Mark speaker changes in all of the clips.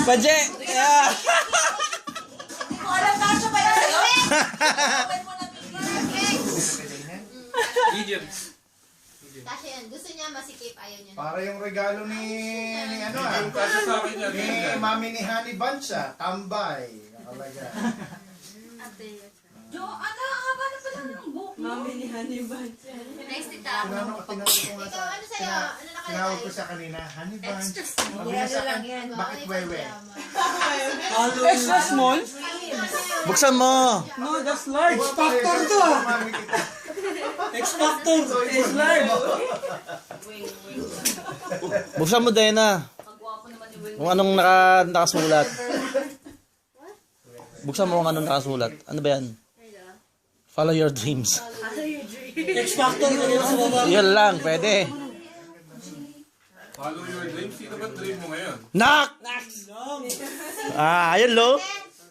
Speaker 1: Baje! Yeah.
Speaker 2: Hindi ko alam na siya ba yun sa'yo? Open mo na
Speaker 3: Medium.
Speaker 4: Kasi yan, gusto niya masikip, ayaw niya.
Speaker 5: Para yung regalo ni ano
Speaker 3: Medium kasi sa akin yan.
Speaker 5: ni Mami ni Honey Bunch tambay. Nakalagay.
Speaker 2: Jo, ano, haba na pala ng buhok mo.
Speaker 6: Mami ni Honey Bunch.
Speaker 4: Nice tita.
Speaker 5: Tinawag ko nga
Speaker 4: Ikaw, ano sa'yo? Ano nakalagay?
Speaker 5: Tinawag ko siya kanina, Honey Bunch. Sabi
Speaker 2: Yan
Speaker 5: niya sa
Speaker 2: lang
Speaker 5: akin,
Speaker 2: yan.
Speaker 5: bakit wewe?
Speaker 1: Extra small? Buksan mo!
Speaker 6: No, that's large.
Speaker 5: Factor to ah! Mami kita.
Speaker 6: X-Factor. It's large.
Speaker 1: Buksan mo, Dena.
Speaker 2: Magwapo naman ni Will.
Speaker 1: Kung anong nakasulat. Buksan mo kung anong nakasulat. Ano ba yan? Follow your dreams.
Speaker 6: X-Factor na nila sa baba.
Speaker 1: Yun lang, pwede.
Speaker 3: Follow your dream. Sino ba dream mo ngayon?
Speaker 1: Nak! Ayun lo.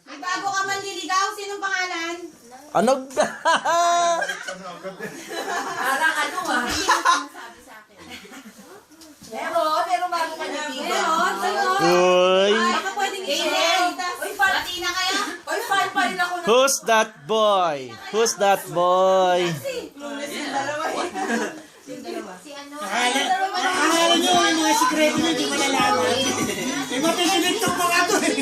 Speaker 2: Ay, bago ka manliligaw, sinong pangalan?
Speaker 1: Ano?
Speaker 2: Parang ano ah.
Speaker 4: Sabi sa akin.
Speaker 2: Pero bago ka naligaw.
Speaker 1: Uy.
Speaker 2: Baka pwedeng i-share. Uy, party na kaya? Uy, fan pa rin ako na.
Speaker 1: Who's that boy? Who's that boy?
Speaker 4: Si ano?
Speaker 6: Akala nyo yung mga sikreto nyo di malalaman. May mapipilintong pa nga to eh.